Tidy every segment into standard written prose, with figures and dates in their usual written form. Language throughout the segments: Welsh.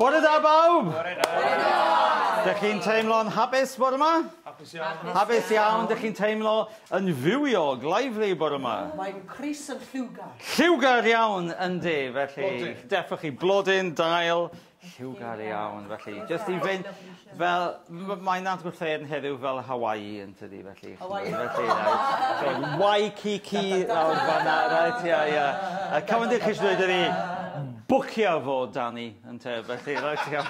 Bore da bawb! Dych chi'n teimlo'n hapus bore yma? Hapus iawn. Hapus iawn, dych chi'n teimlo yn fywiog, lively bore yma? Mae'n Chris yn lliwgar. Lliwgar iawn, yndi, felly. Defnach chi blodyn, dail, lliwgar iawn, felly. Just i fynd fel, mae'n adgwrthau'n heddiw fel Hawaii yn tydi, felly. Felly, Waikiki, awr fanna, right, ia. Cymryd chi sydd wedi bwcio fo, Danny, yn te, felly, right, ia.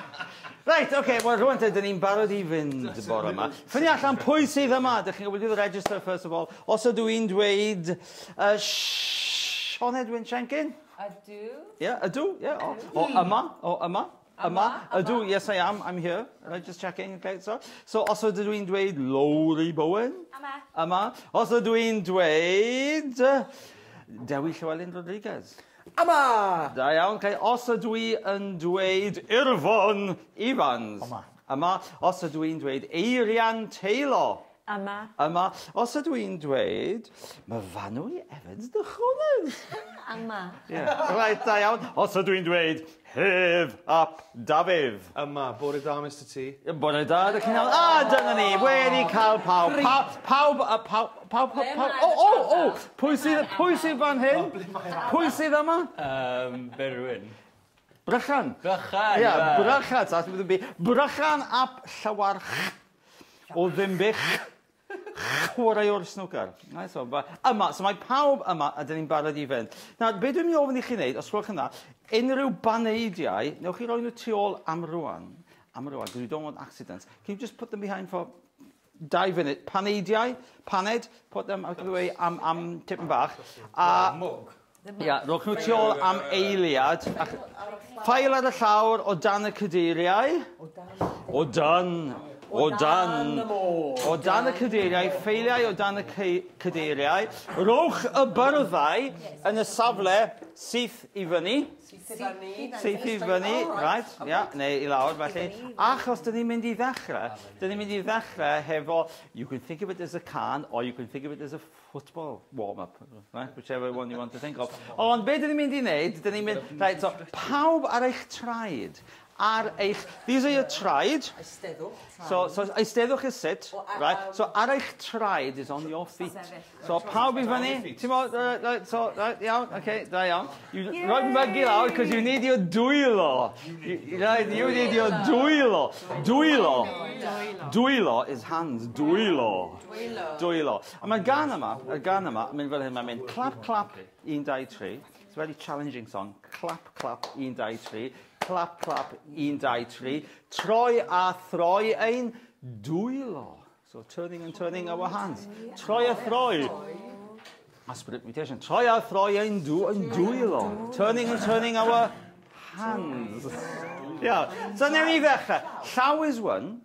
Right, oce, wel rwan te, dyn ni'n barod i fynd bore yma. Ffynnu allan pwy sydd yma, dych chi'n gwybod i'r register, first of all. Os ydw i'n dweud, Sean Edwin Shenkin? Ydw. Yeah, ydw, yeah. O yma. Ydw, yes I am, I'm here. Right, just checking, okay, so. So, os ydw i'n dweud Lowry Bowen? Yma. Os ydw i'n dweud Dewi Llywelyn Rodriguez? Yma! Da iawn, okay. Os ydw i yn dweud Irfon Evans? Yma. Os ydw i'n dweud Eirian Taylor? Yma. Os ydw i'n dweud Myfanwy Evans de Chwnes? Yma. Yeah. Right, da iawn. Os ydw i'n dweud Hyf ap Dafydd? Yma, bore da, Mr T. Bore da, dych chi'n iawn. Dyna ni, wedi cael pawb. Pwy sydd fan hyn? Pwy sydd yma? Berwyn. Brychan. Brychan. Ie, Brychan. Brychan ap Llawarch o Ddimbych. Chwarae o'r snwcar. Yma, so mae pawb yma a dyn ni'n barod i fynd. Nawr, be dwi'n mynd i ofyn i chi wneud, os gwelwch yna, unrhyw baneidiau, newch chi roi nhw tu ôl am rwan, because we don't want accidents. Can you just put them behind for 2 minutes? Paneidiau, paned, put them out of the way am tipyn bach. Ia, rhowch nhw tu ôl am eiliad. Ffail ar y llawr o dan y cadeiriau. O dan y cadeiriau, ffeiliau o dan y cadeiriau. Rhowch y byrddau yn y safle syth i fyny. Syth i fyny, right, neu i lawr, felly. Achos dyn ni'n mynd i ddechrau hefo, you can think of it as a can, or you can think of it as a football warm-up, right, whichever one you want to think of. Ond be dyn ni'n mynd i wneud, dyn ni'n mynd, right, so pawb ar eich traed, these are your traed. So eisteddwch is sit, right? So ar eich traed is on your feet. So pawb I fyny, ti'n mo, right, iawn, okay, da iawn. You roi mygu lawr, because you need your dwylo. You need your dwylo. Dwylo is hands, dwylo. A mae gan yma, mynd fel hyn, mae'n mynd clap, clap, 1, 2, 3. It's a very challenging song. Clap, clap, 1, 2, 3. Clap, clap, 1, 2, 3. Troi a throi ein dwylo. So turning and turning our hands. Troi a throi. That's mutation. Troi a throi ein dwylo. Turning and turning our hands. Yeah. So now we ddechrau. Llaw is 1.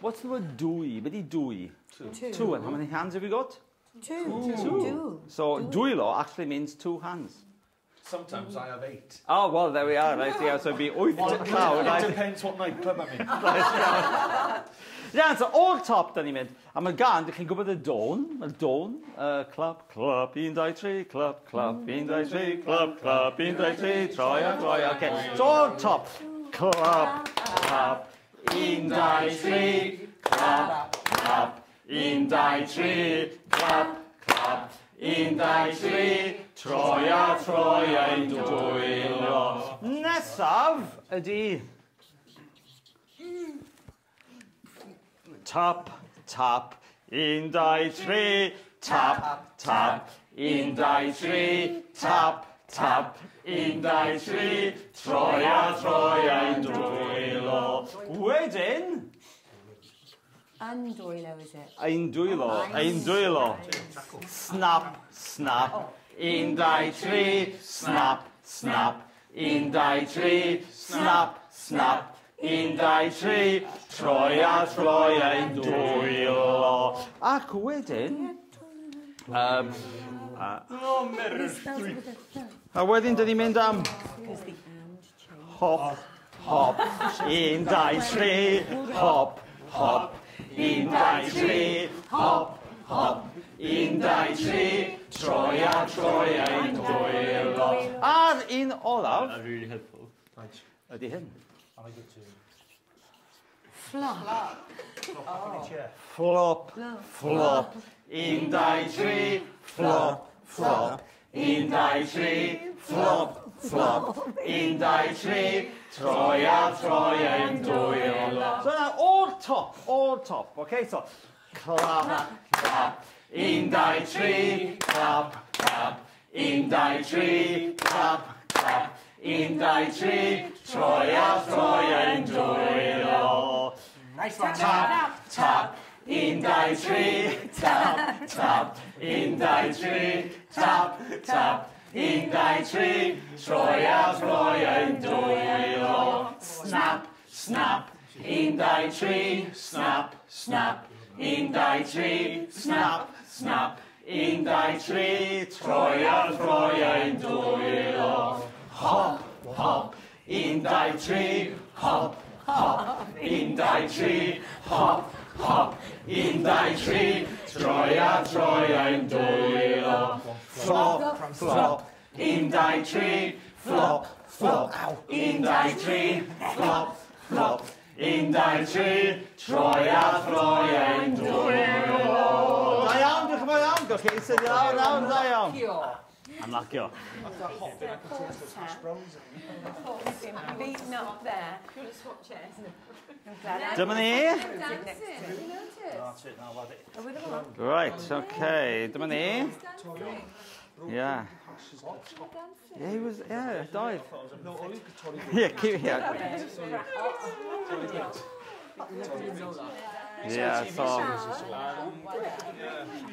What's the word dwy? Be di dwy? 2. And how many hands have you got? 2. So dwylo actually means 2 hands. Sometimes I have 8. Oh, well, there we are, right? Yeah, so it'd be 8 llaw, right? It depends what nightclub I'm in. Yeah, so o'r top, da ni'n mynd. A mae gan, dych chi'n gwybod y dôn? Y dôn. Clap, clap, 1, 2, 3, clap, clap, 1, 2, 3, clap, clap, 1, 2, 3, troi, okay. So o'r top. Clap, clap, 1, 2, 3, clap, clap, 1, 2, 3, clap, clap, 1, 2, 3, troi ein dwylo. Nesaf ydi tap, tap, 1, 2, 3, tap, tap, 1, 2, 3, tap, tap, 1, 2, 3, troi ein dwylo. Wedyn, Ein dwylo, is it? ein dwylo. Snap, snap. 1, 2, 3, snap, snap. 1, 2, 3, snap, snap. 1, 2, 3, troi ein dwylo. Ac wedyn... A wedyn, dyn ni'n mynd am... Hop, hop. 1, 2, 3, hop, hop. 1, 2, 3, hop, hop. 1, 2, 3, troi ein dwylo. A'r un olaf... Really helpful. Ydy hyn. Flop. Flop. Flop. 1, 2, 3. Flop. Flop. 1, 2, 3. Flop. Flop. 1, 2, 3. Troia, troia, yn dwylo. So now, all top, okay? So, clap, clap. 1, 2, 3. Clap, clap. 1, 2, 3. Clap, clap. 1, 2, 3. Troia, troia, yn dwylo. Nice one. Tap, tap. 1, 2, 3. Tap, tap. 1, 2, 3. Tap, tap. 1, 2, 3. Troia, troia, yn dwylo. Snap, snap. 1, 2, 3. Snap, snap. 1, 2, 3. Snap, snap. 1, 2, 3. Troia, troia, yn dwylo. Hop, hop. 1, 2, 3. Hop, hop. 1, 2, 3. Hop, hop. 1, 2, 3. Troia, troia, yn dwylo. Flop, flop. 1, 2, 3. Flop, flop. 1, 2, 3. Flop, flop. 1, 2, 3. Troia, troia, yn dwylo. Da iawn, diolch yn fawr iawn. Gwch chi eistedd iawn, da iawn. Am lacio. Beaten up there. Do you want to swatch it? I'm glad. Dyma ni. Right, okay. Dyma ni. Yeah. Yeah, he was, yeah, died. Yeah, keep here. Yeah, so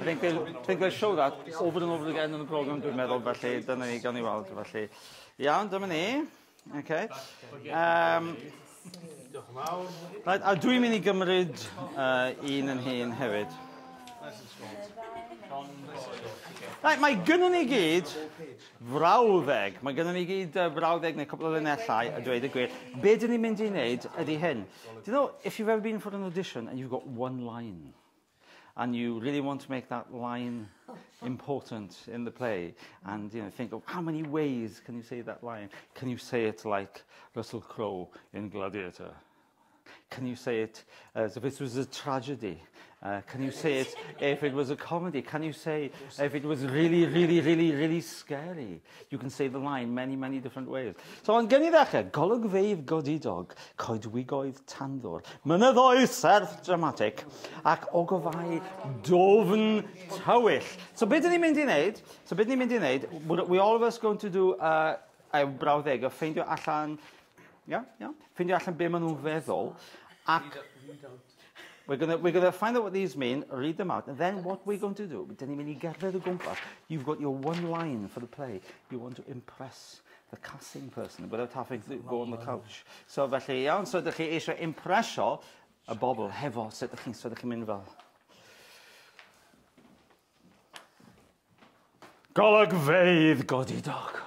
I think they'll show that over and over again in the programme, dwi'n meddwl, felly dyna ni gan I weld, felly. Iawn, dyma ni. Okay. Right, a dwi'n mynd I gymryd un yn hun hefyd. Right, mae gynnon ni gyd frawddeg. Mae gynnon ni gyd frawddeg neu cwpl o linellau a dweud y gwir. Be dyn ni'n mynd I wneud ydy hyn. Do you know, if you've ever been for an audition and you've got one line and you really want to make that line important in the play and think of how many ways can you say that line? Can you say it like Russell Crowe in Gladiator? Can you say it as if it was a tragedy? Can you say it if it was a comedy? Can you say if it was really, really, really, really scary? You can say the line many, many different ways. So, yn gynnu ddechrau, golygfeydd godidog, coedwigoedd tandwr, mynyddoedd serth dramatic, ac ogofau dofn tywyll. So, beth dyn ni'n mynd I wneud? We all of us going to do a brawddeg, a ffeindio allan, ffeindio allan be maen nhw'n feddwl, ac we're going to find out what these mean, read them out, and then what we're going to do, dyn ni'n mynd I gerdded o gwmpas. You've got your one line for the play. You want to impress the casting person without having to go on the couch. So felly iawn, so ydych chi eisiau impresio y bobl hefo sut ydych chi'n mynd fel. Golygfeydd godidog.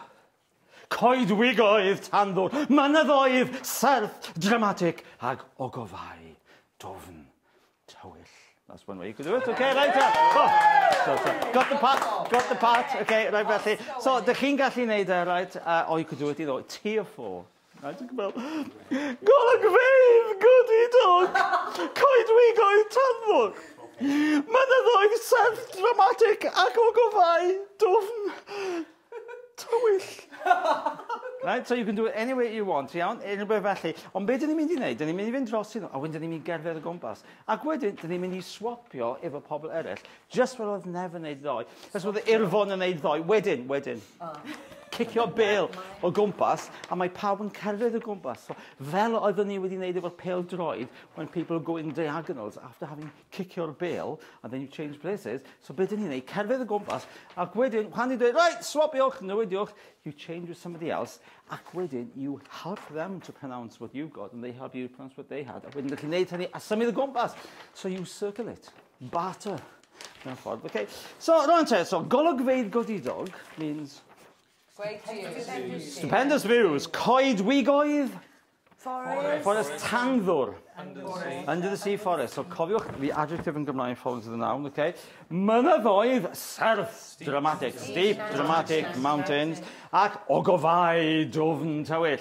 Coedwigoedd tandwr, mynyddoedd serth dramatic ag ogofau dofn tywyll. That's one way you could do it. Okay, right there. So, got the part. Okay, right, felly. So, dych chi'n gallu neud right, or you could do it, tier 4. Right, well, golygfeydd godidog, coedwigoedd tandwr, mynyddoedd serth dramatic ac ogofau dofn tywyll. Right, so you can do it any way you want, iawn, unrhyw beth felly. Ond be dyn ni'n mynd I wneud? Dyn ni'n mynd I fynd dros nhw, a wedyn dyn ni'n mynd I gerdded o gwmpas. Ac wedyn, dyn ni'n mynd I swapio efo pobl eraill, just fel oedd Nef yn neud ddoi. Just fel oedd Irfon yn neud ddoi. Wedyn. Cicio bêl o gwmpas, a mae pawb yn cerdded o gwmpas. So, fel oeddwn ni wedi wneud efo'r pêl droed, when people go in diagonals after having cicio'r bêl, and then you change places. So, be dyn ni'n neud? Cerdded o gwmpas, ac wedyn, pan ni'n dweud, right, swapiwch, newydiwch, you change with somebody else, ac wedyn, you help them to pronounce what you've got, and they help you to pronounce what they had. A wedyn, dych chi'n neud hynny, a symud o gwmpas. So, you circle it. Barter. Okay. So, rwan te, so, golygfeydd godidog means... Great views. Stupendous views. Coedwigoedd Forest tanddwr. Under the sea forest. So cofiwch, the adjective in Gymraeg follows the noun, okay? Mynyddoedd serth, dramatic, steep, dramatic, mountains, ac ogofau, dwfn, tywyll.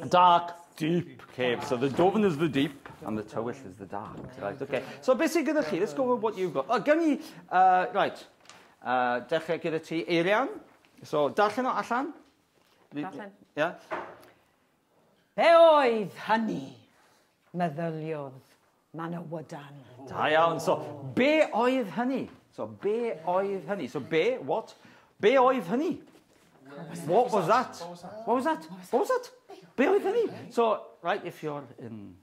Dark, deep cave. So the dwfn is the deep, and the tywyll is the dark. Right, okay. So beth sydd gyda chi? Let's go with what you've got. Gan ni, right, dechrau gyda ti eirian. So, darllen o allan. Darllen. Yeah. Be oedd hynny? Meddyliodd Manawydan. Da iawn. So, be oedd hynny? So, be oedd hynny? So, be, what? Be oedd hynny? What was that? What was that? What was that? Be oedd hynny? So, right, if you're in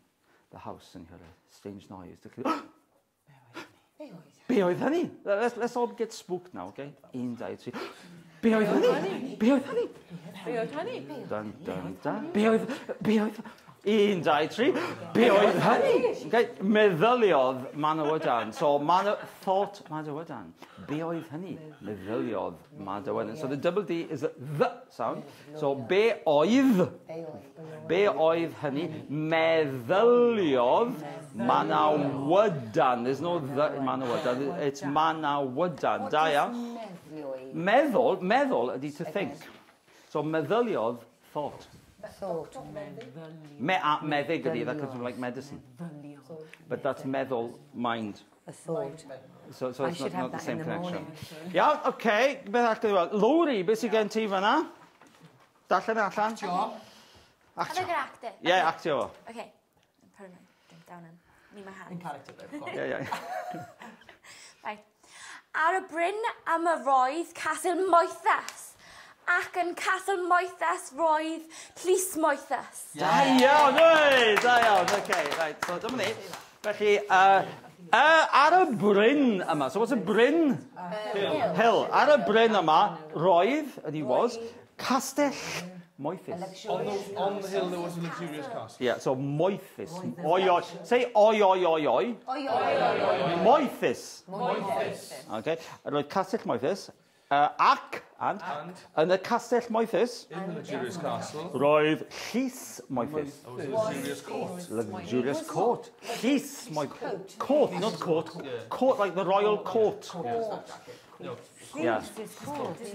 the house and you hear a strange noise, be oedd hynny? Let's all get spooked now, okay? Un, dau, tri. Be oedd hynny? Be oedd hynny? Be oedd hynny? Dun, dun, dun. Be oedd... Un, dau, tri. Be oedd hynny? Okay. Meddyliodd Manawydan. So, thought Manawydan. Be oedd hynny? Meddyliodd Manawydan. So, the double D is a the sound. So, be oedd. Be oedd hynny? Meddyliodd Manawydan. There's no the in Manawydan. It's Manawydan. Da iawn. Meddwl ydy to think. So meddyliodd thought. Meddyg ydy, that comes from like medicine. But that's meddwl, mind. A thought. So it's not the same connection. Yeah, okay. Beth allai weld. Lowri, beth sydd gen ti fan'na? Darllen allan. Job. Have I got actor? Yeah, actio. Okay. Put it down in. Need my hand. In character, Yeah. Right. Ar y bryn am y roedd Castle Moethus, ac yn Castle Moethus roedd Llys Moethus. Da iawn, okay, right. So dyma ni. Felly, ar y bryn yma, so what's a bryn? Hill. Ar y bryn yma, roedd, and he was, Castell Moethus. On the hill there was a luxurious castle. Yeah, so Moethus. Oi, oi. Say oi, oi, oi, oi. Moethus. Okay. Roedd Castell Moethus. Ac, and yn y Castell Moethus. In the luxurious castle. Roedd Llys Moethus. There was a luxurious court. Luxurious court. Llys Moethus. Court, not court. Court, like the royal court. Yeah.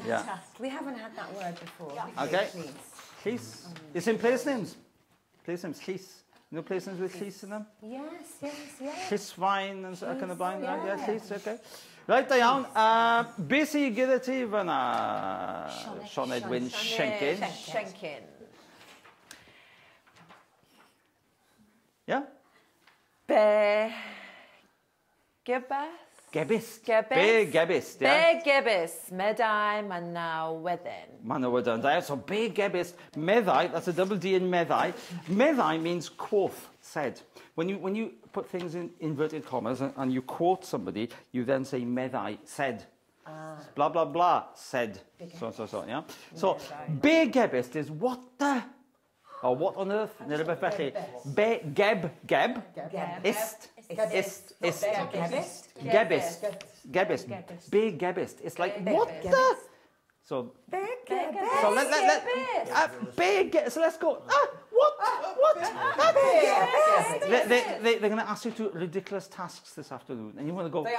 Yeah. We haven't had that word before. Okay. Llys. It's in place names. Place names, Llys. You know place names with Llys in them? Yes. Llysfaen and kind of blind. Yeah, Llys, okay. Right, da iawn. Be sydd gyda ti fyna, Sean Edwin Shenkin? Shenkin. Yeah? Be... Gybes? Gebist. Gebist. Be gebist, yeah? Be gebis. Medai Manawydan. Manawydan. Da iawn. So be gebist. Meddai, that's a double D in meddai. Meddai means quoth, said. When you put things in inverted commas and you quote somebody, you then say meddai, said. Blah, blah, blah, said. So, yeah? So, be gebist is what the... Or what on earth? Neu rhywbeth felly. Be geb. Ist. Gebist. Be gebist. It's like, what the? So, so let's go. What? They're going to ask you to ridiculous tasks this afternoon, and you want to go. Be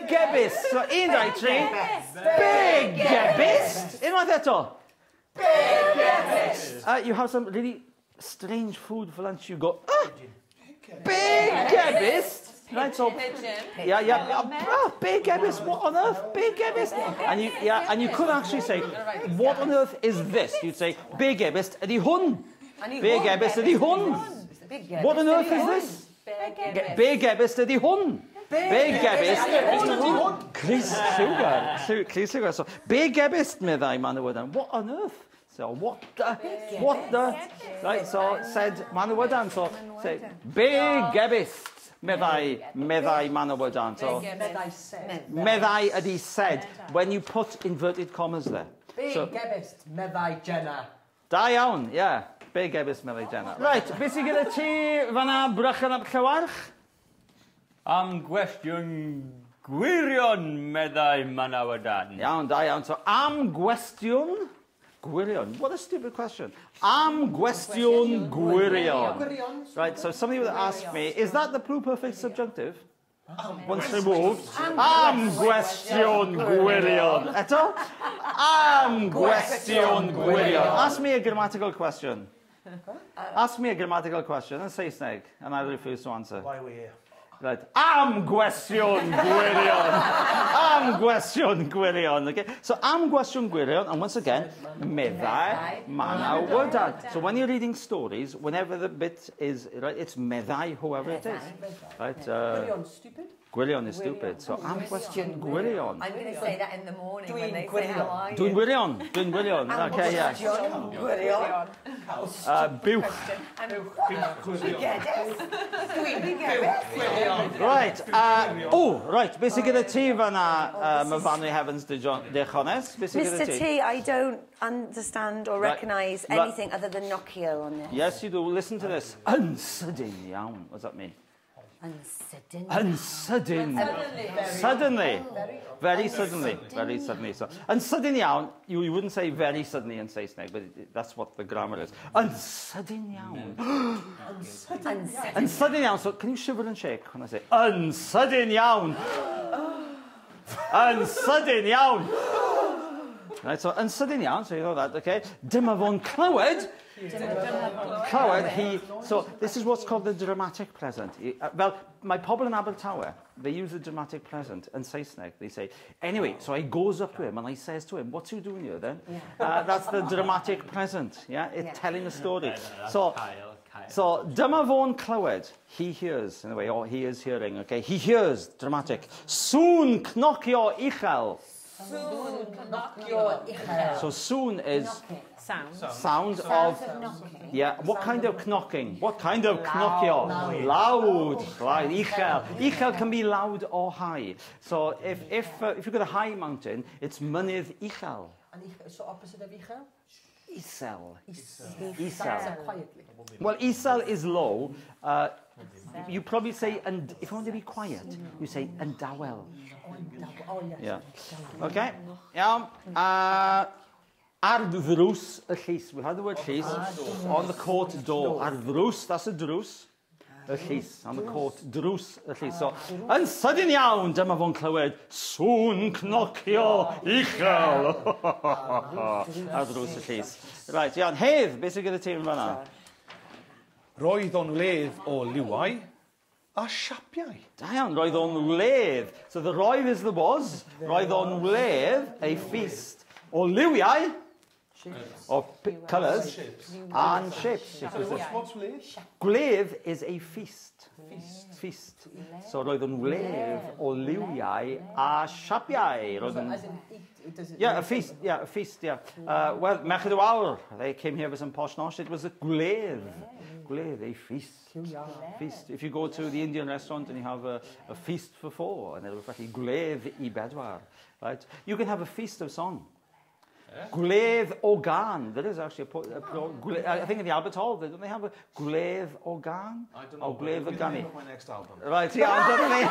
gebist. So, un, dau, tri. Be gebist. Unwaith eto. You have some really strange food for lunch. You go, big gebist. Right, so big gebist. What on earth? Big gebist. And you could actually say, what on earth is this? You'd say, big gebist ydi hwn. Big gebist ydi hwn. What on earth is this? Big gebist ydi hwn. Big gebist ydi hwn. Cris lliwgar. So, big gebist meddai Manawydan. What on earth? So, what the? Right, so, said Manawydan. So, say, big gebist meddai Manawydan. So, meddai ydi said. When you put inverted commas there. Big gebist meddai Jenna. Da iawn, yeah. Big gebist meddai Jenna. Right, beth sydd gyda ti fanna brychan ap Llywarch? Am gwestiwn gwirion meddai Manawydan. Iawn, da iawn. So, am gwestiwn Gwirion. What a stupid question. Am gwestiwn gwirion. Right, so somebody would ask me, is that the pluperfect subjunctive? Once removed. Am gwestiwn gwirion. Eto? Am gwestiwn gwirion. Ask me a grammatical question. Ask me a grammatical question in Saesneg, and I refuse to answer. Why are we here? Right. Am gwestiwn gwirion. Am gwestiwn gwirion. Okay. So am gwestiwn gwirion, and once again, meddai mana wydan. So when you're reading stories, whenever the bit is right, it's meddai, whoever it is. Right. Gwirion stupid. Gwirion is stupid. So am gwestiwn gwirion. I'm going to say that in the morning when they say how are you. Dwi'n gwirion. Dwi'n gwirion. Okay. Yeah. Gwirion. Buwch. Right. Right. Beth sy'n gyda ti fanna, Myfanwy Heavens de Jones? Beth sy'n gyda Mr. ti? T, I don't understand or recognise anything other than Nokia on this. Yes, you do. Listen to this. Unsydyn iawn. What does that mean? Unsydyn. Suddenly. Very suddenly. Very suddenly. So, unsydyn iawn, you wouldn't say very suddenly in Saesneg, but that's what the grammar is. Unsydyn iawn. Unsydyn iawn. So, can you shiver and shake when I say unsydyn iawn? Unsydyn iawn. Right, so unsydyn iawn, so you know that, okay? Dyma fo'n clywed. So this is what's called the dramatic present. Well, my pobl in Abertawe, they use the dramatic present in Saesneg. They say, anyway, so I goes up to him and I says to him, what's you doing here then? That's the dramatic present, yeah? It's telling a story. So dyma fo'n clywed, he hears, in a way, or he is hearing, okay? He hears, dramatic. Soon cnocio uchel. So soon is sound of, yeah, what kind of knocking? What kind of knockio? Loud. Right, ichel. Ichel can be loud or high. So if you've got a high mountain, it's mynydd ichel. And so opposite of ichel? Isel. Isel. Quietly. Well, isel is low. You probably say, and if you want to be quiet, you say andawel. Oh, yes. Yeah. Okay. Yeah. Ar ddrws y llys. We had the word llys on the court door. Ar ddrws, that's a drws. Y llys, on the court, drws y llys. So, yn sydyn iawn, dyma fo'n clywed, sŵn cnocio uchel. Ar ddrws y llys. Right, iawn. Hedd, beth sy'n gyda ti yn fanna? Roedd o'n ledd o liwau a siapiau. Da iawn, roedd o'n ledd. So the roedd is the was. Roedd o'n ledd, a feast. O liwiau, or colours, and shapes. What's ledd? Glaive is a feast. Feast. So roedd o'n ledd o liwiau a siapiau. Yeah, a feast. Yeah, a feast. Yeah. Well, Merched y Wawr, they came here with some posh nosh. It was a glaive. Glaive, a feast. Feast. If you go to the Indian restaurant and you have a feast for four, and it'll be glaive I bedwar, right? You can have a feast of song. Glaive organ. There is actually I think in the Albert Hall, don't they have a glaive organ? I don't know. Or glaive organ. My next album. Right, yeah, definitely.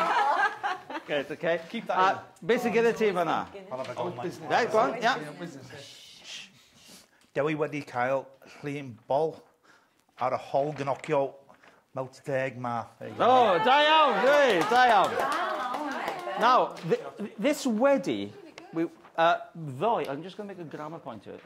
Good, okay. Keep that in. Basically, the team on that. Right, go on, yeah. Dewi wedi cael llun bol ar y hol gynocio mawt deg ma. Oh, da iawn, great, da iawn. Now, this wedi, though, I'm just going to make a grammar point here.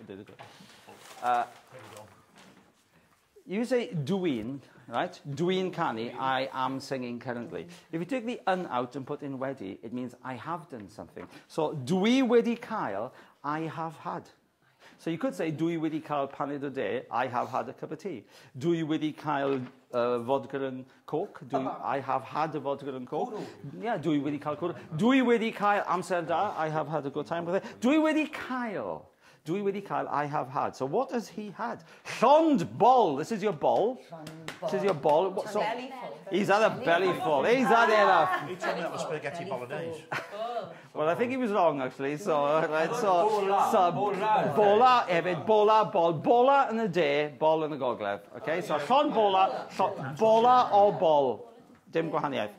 You say dwi'n, right? Dwi'n canu, I am singing currently. If you take the un out and put in wedi, it means I have done something. So, dwi wedi cael, I have had. So you could say, dwi wedi cael paned o de, I have had a cup of tea. Dwi wedi cael vodka and coke, I have had a vodka and coke. Yeah, dwi wedi cael cwrw. Dwi wedi cael amser da, I have had a good time with it. Dwi wedi cael, I have had. So what has he had? Llond bol, this is your bol. This is your bol. What, so, he's had a belly full. He's had enough. He told me that was spaghetti bolognese. Well, I think he was wrong, actually. So, right, bola, hefyd, bola yn y de, bol yn y gogledd. Okay, so llond bola o bol. Dim gwahaniaeth.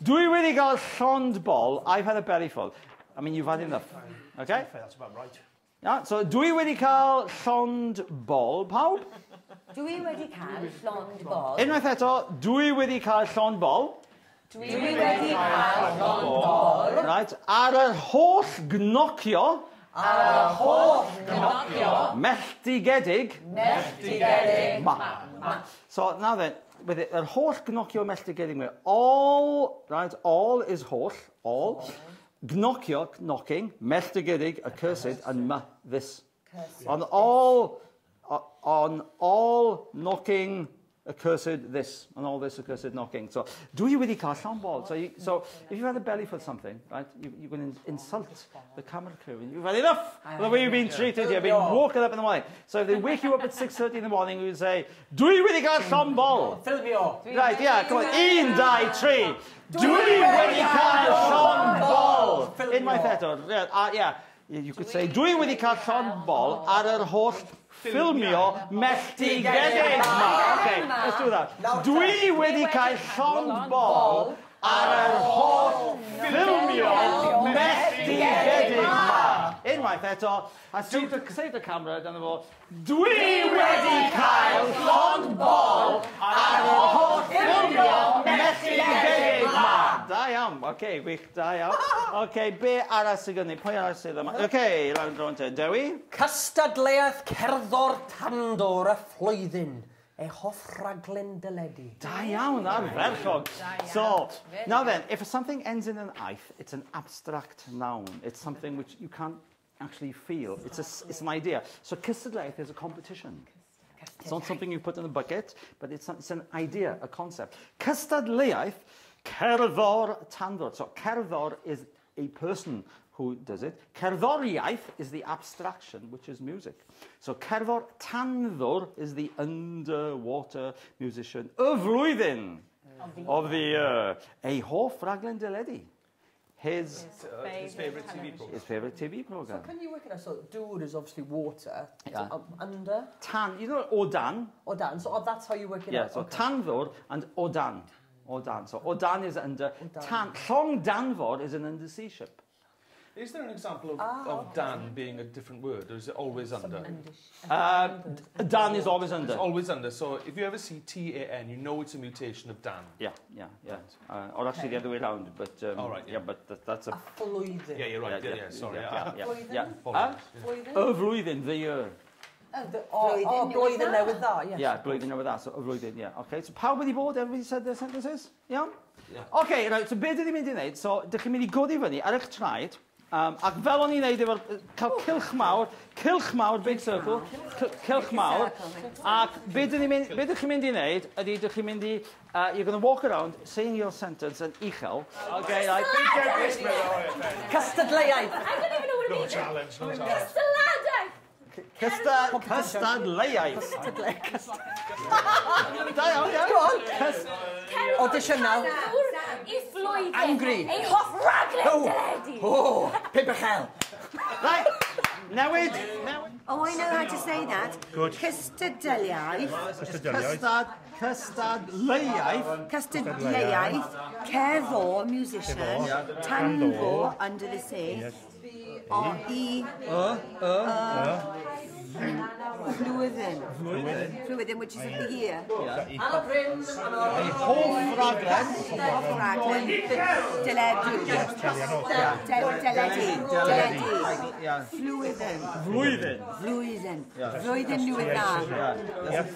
Dwi wedi cael llond bol, I've had a belly full. I mean, you've had enough. Okay? That's about right. Yeah, so dwi wedi cael llond bol, pawb? Dwi wedi cael llond bol. Unwaith eto, dwi wedi cael llond bol. Dwi wedi cael llond bol. Right, ar yr holl gnocio. Ar y holl gnocio. Melltigedig. Melltigedig. So now then, with it, yr holl gnocio melltigedig. All, right, all is holl, all. Gnocio, knocking, melltigedig, accursed, and this. On all knocking, accursed this, and all this accursed knocking. So, dwi wedi cael llond bol. So if you've had a belly for something, right, you're going to insult the camera crew. And you've had enough of the way you've been treated. You've been woken up in the morning. So if they wake you up at 6:30 in the morning, you say, dwi wedi cael llond bol. Ffilmio. Right, yeah, come on. 1, 2, 3. Dwi wedi cael llond bol. Unwaith eto. Yeah, you could say, dwi wedi cael llond bol ar yr holl ffilmio melltigedig ma. Okay, let's do that. Dwi wedi cael llond bol ar yr holl ffilmio melltigedig ma. Unwaith eto, a save the camera down the wall. Dwi wedi cael llond bol ar yr holl ffilmio melltigedig ma. Da iawn, okay, wych, da iawn. Okay, be arall sydd gen i? Pwy arall sydd yma? Okay, lawn dron te. Dewi? Cystadleuaeth cerddor tandor y flwyddyn. E hoff raglen deledu. Da iawn, arferchog. So, now then, if something ends in an iaith, it's an abstract noun. It's something which you can't actually feel. It's an idea. So, cystadleuaeth is a competition. It's not something you put in a bucket, but it's an idea, a concept. Cystadleuaeth, cerddor tandor. So, cerddor is a person who does it. Gerddoriaeth is the abstraction, which is music. So cerddor tandor is the underwater musician. Y flwyddyn of the year. A hoff raglen deledu. His favourite TV program. His favourite TV program. So can you work it out? So dŵr is obviously water. Yeah. So, under? Tan, you know odan? Odan. So that's how you work it out? Yeah, so okay. Tandor and odan. Odan. So odan is under. Tan. Llong danfor is an undersea ship. Is there an example of Dan being a different word, or is it always under? Dan is always under. It's always under. So if you ever see T-A-N, you know it's a mutation of Dan. Yeah. Or actually the other way around, but all right, yeah, but that's a. Flwyddyn. Yeah, you're right. Yeah, sorry. Yeah. Y flwyddyn, the year. Blwyddyn newydd dda, yes. Yeah, blwyddyn newydd dda, so y flwyddyn, yeah. Okay, so pawb wedi bod, everybody said their sentences? Yeah? Okay, right, so be dyn ni'n mynd i wneud? So, dych chi'n mynd i godi fyny ar eich traed, ac fel o'n i'n neud efo'r cael cilch mawr, big circle, cilch mawr, ac be dych chi'n mynd i wneud ydy dych chi'n mynd i, you're going to walk around saying your sentence yn uchel. Okay, like, Cystadleuaeth. I don't even know what it means. No challenge. Cystadleuaeth. Cystadleuaeth. Da iawn, Go on. Audition now. I flwyddyn. Angry. Ei hoff raglen deledu. Oh, pipachel. Right, newid. Oh, I know how to say that. Good. Cystadleuaeth. Cystadleuaeth. Cystadleuaeth. Cerddor, musician. Tandor, under the sea. Flwyddyn, which is of the year. A hoff raglen. Deledu. Flwyddyn newydd dda.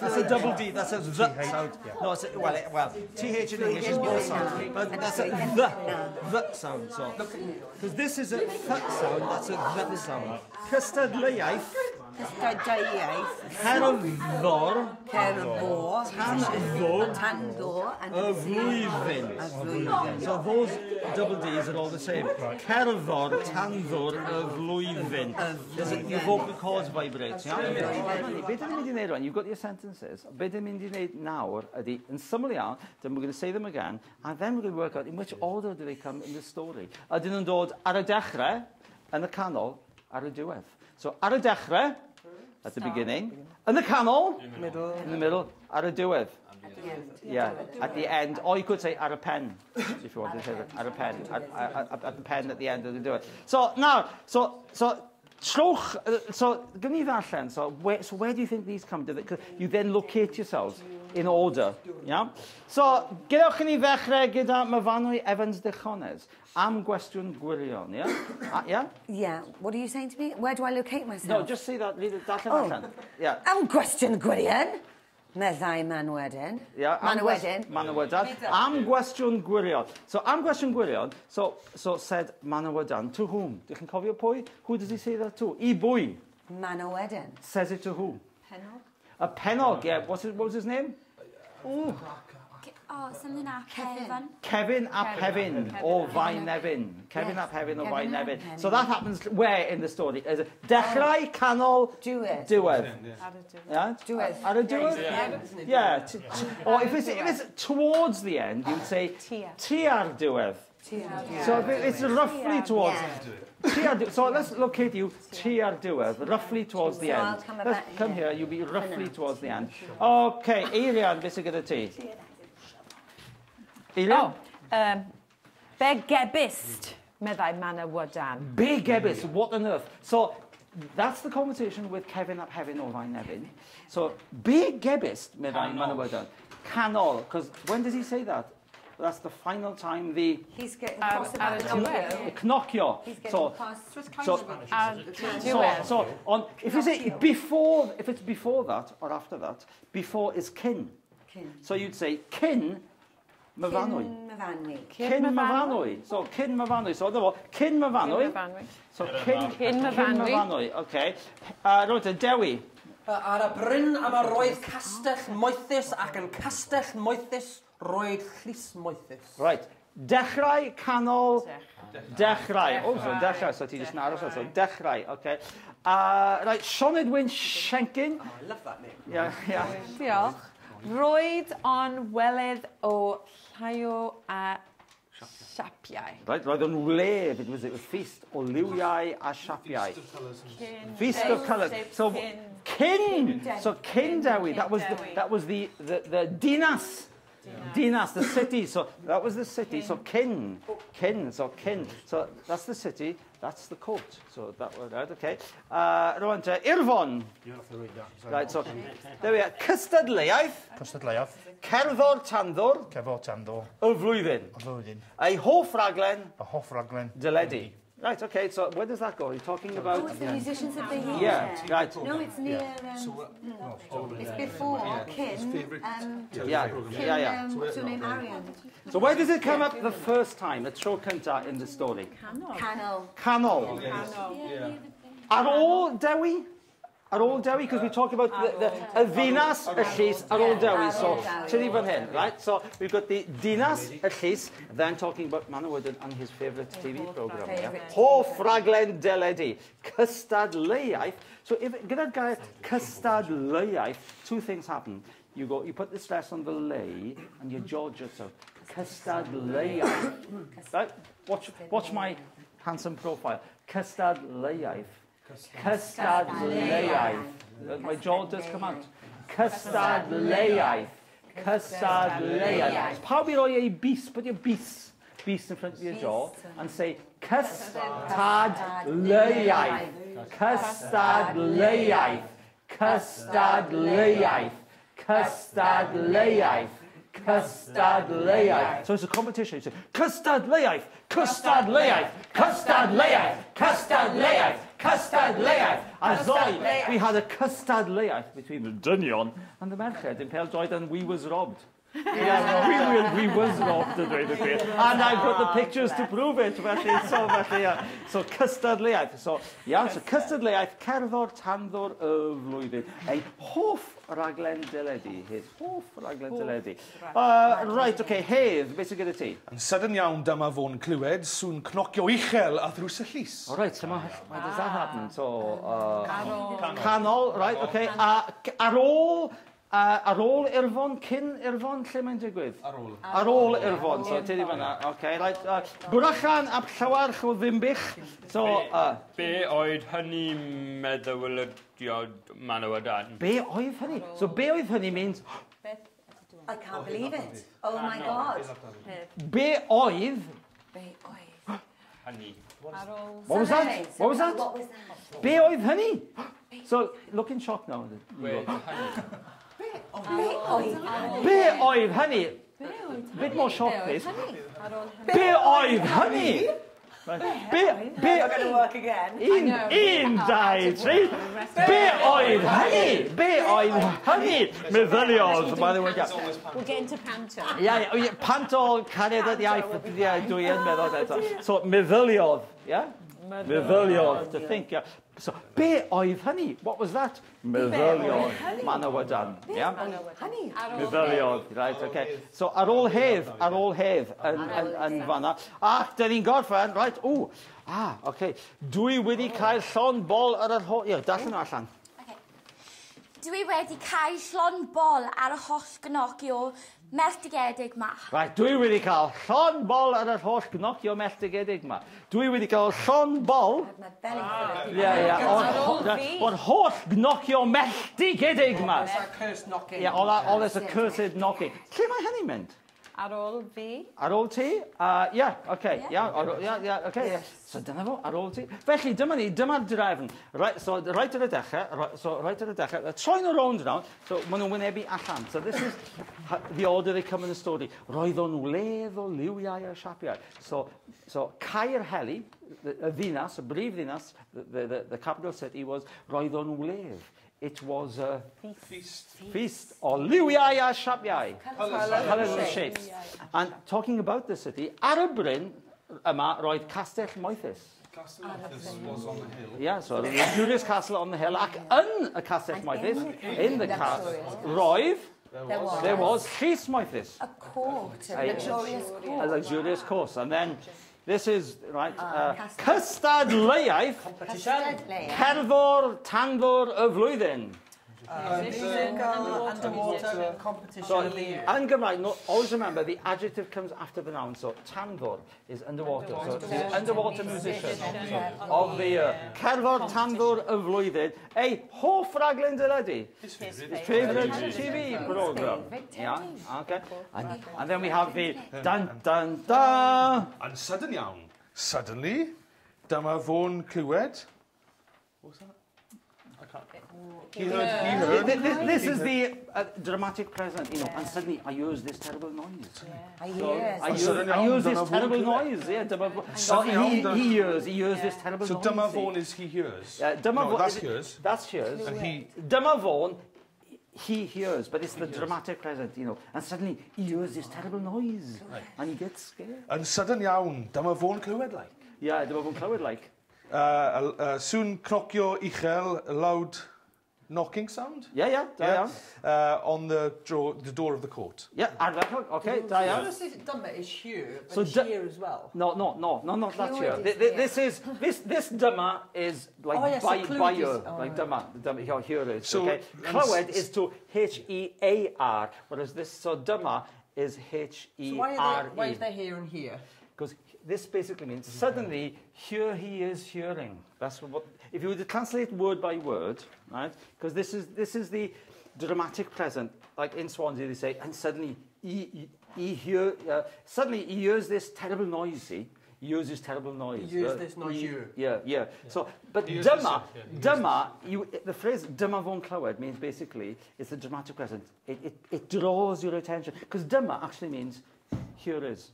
That's a double D, that's a the sound. No, it's a, well, TH in English is both sounds, but that's a the sound. So, because this is a th sound, that's a the sound. Cystadleuaeth. Cystadleuaeth. Cerddor. Tandor. And Y flwyddyn. So those double Ds are all the same. Cerddor, tandor, y flwyddyn. Your vocal cords vibrate, yeah? Be dyn ni'n mynd i wneud rwan? You've got your sentences. Be dyn ni'n mynd i wneud nawr ydy, yn syml iawn, then we're going to say them again, and then we're going to work out in which order do they come in the story. Ydyn nhw'n dod ar y dechrau, yn y canol, ar y diwedd. So ar y dechrau, at the beginning, yn y canol, in the middle, ar y diwedd. Yeah, at the end, or you could say ar y pen, if you want to say that, ar y pen, at the pen at the end of the diwedd. So now, so Trowch, so, give me that then. So where do you think these come to? Because you then locate yourselves in order, yeah? So, gewch ni ddechrau gyda myfanwy Evans de Chones. Am gwestiwn gwirion, yeah? Yeah? Yeah. What are you saying to me? Where do I locate myself? No, just say that, read it, that allan. Yeah. Am gwestiwn gwirion. Meddai man wedyn. Yeah, Man wedyn. Man wedyn. Am gwestiwn gwirion. So, am gwestiwn gwirion, so said man wedyn. To whom? Dych chi'n cofio pwy? Who does he say that to? I bwy. Man wedyn. Says it to who? Pennog. A Pennog, yeah. What was his name? Oh, something ap Kevin. Kevin ap Hefin, or Vain Nevin. Kevin ap Hefin or Vain Nevin. So that happens where in the story? Is it dechrau, canol, Diwedd. diwedd? Yeah? Diwedd. Ar y diwedd? Yeah. Or if it's towards the end, you'd say tiar diwedd. So if it's roughly towards... So let's locate you tiar diwedd, roughly towards the end. Come here, you'll be roughly towards the end. Okay, Eirian, beth sy'n gyda ti? Eirian? Be gebist, meddai Manawydan. Be gebist, what on earth? So that's the conversation with Kevin ap Hefin or Vain Nevin. So be gebist, meddai Manawydan. Canol, because when does he say that? That's the final time the... He's getting cross about the Cnocio. Cnocio. He's getting So on, if you say before, if it's before that or after that, before is kin. So you'd say kin myfanwy. Kin myfanwy. So kin myfanwy. So kin myfanwy. So kin myfanwy. Okay. Rwy'n dewi. Ar y bryn am y roedd castell moethus ac yn castell moethus roedd llys moethus. Right. Dechrau, canol, dechrau. Oh, so dechrau. So ti just narrow. So dechrau. Okay. Right. Sioned Wyn Shenkin. Oh, I love that name. Yeah. Diolch. Roedd on welydd o llaio a siapiau. Right, roedd o'n wledd, it was a feast o liwiau a siapiau. Feast of colours. So, kin. So, kin dewi, that was the dinas. Dinas, the city. So, that was the city. So, kin. So, that's the city. That's the court. So, that was right, okay. Rwan te, Irfon. Right, so, there we are. Cystadleuaeth. Cystadleuaeth. Cerddor tandor. Cerddor tandor. Y flwyddyn. Y flwyddyn. A hoff raglen. A hoff raglen. Deledu. Right, okay, so where does that go? You're talking about... Oh, it's the musicians of the year. Yeah, right. No, it's near... it's before Kin. Yeah. What's your name? Arian. So where does it come up the first time? The tro cynta in the story. Canol. Ar ôl dewi? Ar ôl dewi? Because we talk about the ddinas, y llys, ar ôl dewi. So, tydi fan hyn, right? So, we've got the dinas, y llys, then talking about Manawydan and his favourite TV programme. Yeah? Hoff raglen deledu. Cystadleuaeth. So, if gyda'r gair cystadleuaeth, two things happen. You put the stress on the lay, and your jaw juts out. Cystadleuaeth. Right? Watch my handsome profile. Cystadleuaeth. Cystadleuaeth. My jaw does come out. Cystadleuaeth. Cystadleuaeth. Pawb I roi ei bys, put your bys in front of your jaw and say cystadleuaeth. Cystadleuaeth. Cystadleuaeth. Cystadleuaeth. Cystadleuaeth. So it's a competition. You say cystadleuaeth. Cystadleuaeth. Cystadleuaeth. Cystadleuaeth. Cystadleuaeth. As though we had a cystadleuaeth between the dynion and the merched in Pêl-droed and we was robbed. Yeah, we was robbed to dweud y gwir. And I've got the pictures to prove it. So cystadleuaeth. So cystadleuaeth, cerddor tandor y flwyddyn. Ei hoff raglen deledu. His hoff raglen deledu. Right, okay, Hedd, beth sy'n gyda ti? Yn sydyn iawn dyma fo'n clywed, sŵn cnocio uchel a ddrws y llys. All right, so why does that happen? So, canol, right, okay. Ar ôl Irfon, cyn Irfon, lle mae'n digwydd? Ar ôl Irfon, so ti di fanna, okay, right. Bwrachan ap llawarch o ddimbych, so... Be oedd hynny meddywylidiad Manawydan? Be oedd hynny? So be oedd hynny means... I can't believe it. Oh my God. Be oedd... Hynny. What was that? What was that? Be oedd hynny? So, look in shock now. Where's the honey? Be oedd hynny? A bit more shock, please. Be oedd hynny? I'm going to work again. Un, dau, tri. Be oedd hynny? Be oedd hynny? Meddyliodd. By the way, yeah. We'll get into panto. Yeah, panto, cariad at iaith, dwi yn meddwl eto. So, meddyliodd, yeah? Meddyliodd, to think, yeah. So, be oedd hynny? What was that? Meddyliodd. Manawydan, yeah? Meddyliodd, right, okay. So, ar ôl hedd, yn fanna. Ac, dyn ni'n gorffen, right, okay. Dwi wedi cael llon bol ar yr holl... Ie, darllen nhw allan. Dwi wedi cael llon bol ar y holl gnocio melltigedig ma. Right, dwi wedi cael llon bol ar yr holl gnocio melltigedig ma. Dwi wedi cael llon bol... O'r holl gnocio melltigedig ma. It's a cursed knocking. Yeah, all this accursed knocking. Lle mae hynny'n mynd? Ar ôl fi. Ar ôl ti? Yeah, okay. Yeah, okay. Yeah. So dyna fo, ar ôl ti. Felly, dyma'r drefn. Right, so, right ar y dechrau, troi nhw rownd round, so maen nhw'n wynebu allan. So this is the order they come in the story. Roedd o'n wledd o liwiau a siapiau. So Caer Heli, y ddinas, y brif ddinas, the capital city was roedd o'n wledd. It was a feast o liwiau a siapiau. Colourful shapes. And talking about the city, ar y bryn yma roedd Castell Moethus. Castell Moethus was on the hill. Yeah, so the luxurious castle on the hill. Ac yn y Castell Moethus, in the castle, roedd, there was Llys Moethus. A court, a luxurious court. A luxurious course. And then this is, right, cystadleuaeth, cerddor tangor y flwyddyn. Underwater competition of the year. And Gymraeg, always remember, the adjective comes after the noun. So, tangor is underwater. So, the underwater musician of the year. Cerddor tangor y flwyddyn. Ei, hoff raglen deledu? His favourite TV programme. Yeah, okay. And then we have the dun-dun-dun. And sudden iawn. Suddenly, dyma fo'n clywed. What was that? I can't. He heard. This is the dramatic present, you know, and suddenly I use this terrible noise. I use this terrible noise. Yeah, he hears this terrible noise. So dyma fo'n is he hears. No, that's hears. That's hears. And he. Dyma fo'n, he hears, but it's the dramatic present, you know, and suddenly he hears this terrible noise, and he gets scared. And sudden iawn, dyma fo'n clywed like. Yeah, dyma fo'n clywed like. Soon cnocio uchel, a loud knocking sound. Yeah. On the door of the court. Yeah, okay, Diane. Dumber is here, but so it's here as well. No, that's here. This dumber is like by you, like dumber here is. So, okay, clywed is to H-E-A-R, whereas this dumber is H-E-R-E. So why is there here and here? Because this basically means suddenly here he is hearing. That's what. If you were to translate word by word, right? Because this is the dramatic present. Like in Swansea, they say, and suddenly he hears this terrible noise. See, he hears this terrible noise. He hears this noise. Yeah. So, but dyma, the phrase dyma fo'n clywed means basically it's a dramatic present. It draws your attention because dyma actually means here is.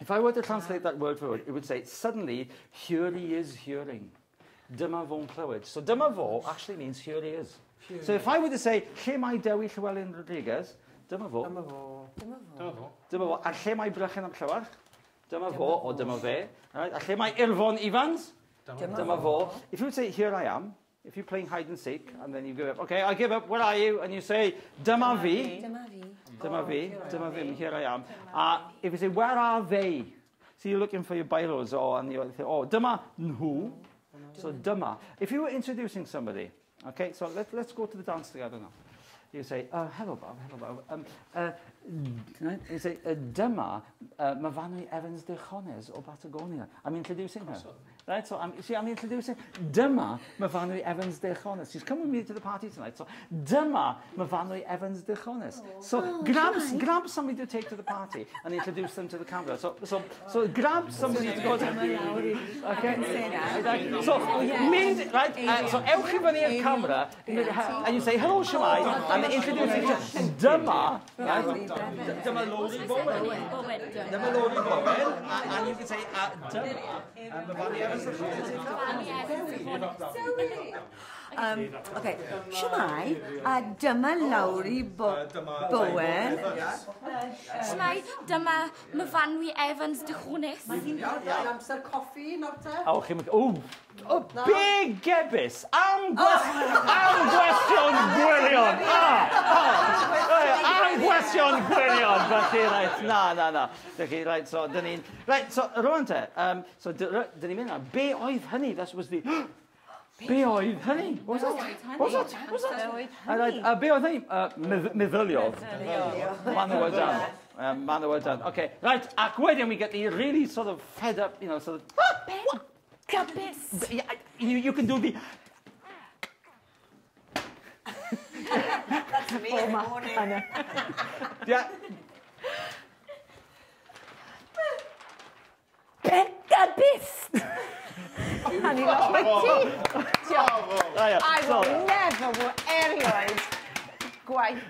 If I were to translate that word for word, it would say, suddenly, here he is hearing. Dyma fo'n clywed. So dyma fo actually means here he is. So if I were to say, lle mae Dewi Llywelyn Rodriguez, dyma fo. A lle mae Brychan am Llywarch? Dyma fo, o dyma fe. Right? A lle mae Irfon Evans? Dyma fo. If you would say, here I am, if you're playing hide and seek, and then you give up, okay, I give up, where are you? And you say, dyma fi. Dyma fi, here I am. If you say, where are they? So you're looking for your bylaws, and you think, dyma nhw. So dyma. If you were introducing somebody, okay, so let's go to the dance together now. You say, hello Bob. You say, dyma Mavani Evans de Jones o Patagonia. I'm introducing her. Right, so see, I'm introducing Dyma Myfanwy Evans Dechonis. She's coming with me to the party tonight. So Dyma Myfanwy Evans Dechonis. So grab somebody to take to the party and introduce them to the camera. So grab somebody to go to. Okay. So mynd, right. So ewch I fyny i'r camera and you say hello Shemai and they introduce each other. Dyma, right? Dyma Lori Bowen. Dyma Lori Bowen and you can say Dyma Myfanwy Evans. Okay, Shemai, dyma Lawri Bowen. Shemai, dyma Myfanwy Evans Dechonis. Amser coffi, nawr te? Big gebys! Am gwestiwn gwirion! Am gwestiwn gwirion! Felly, reit, na. Felly, reit, so, dyn ni'n... Reit, so, rwan te, so, dyn ni'n mynd na, be oedd hynny? That was the... Be oedd hynny? What was that? Be oedd hynny? Meddyliol. Manawydan. Okay, right, ac wedyn we get the really sort of fed up, you know, sort of... Gebys. You can do the... That's me in the morning. Yeah. Gebys. And he lost my teeth. I will never erioed gwaith.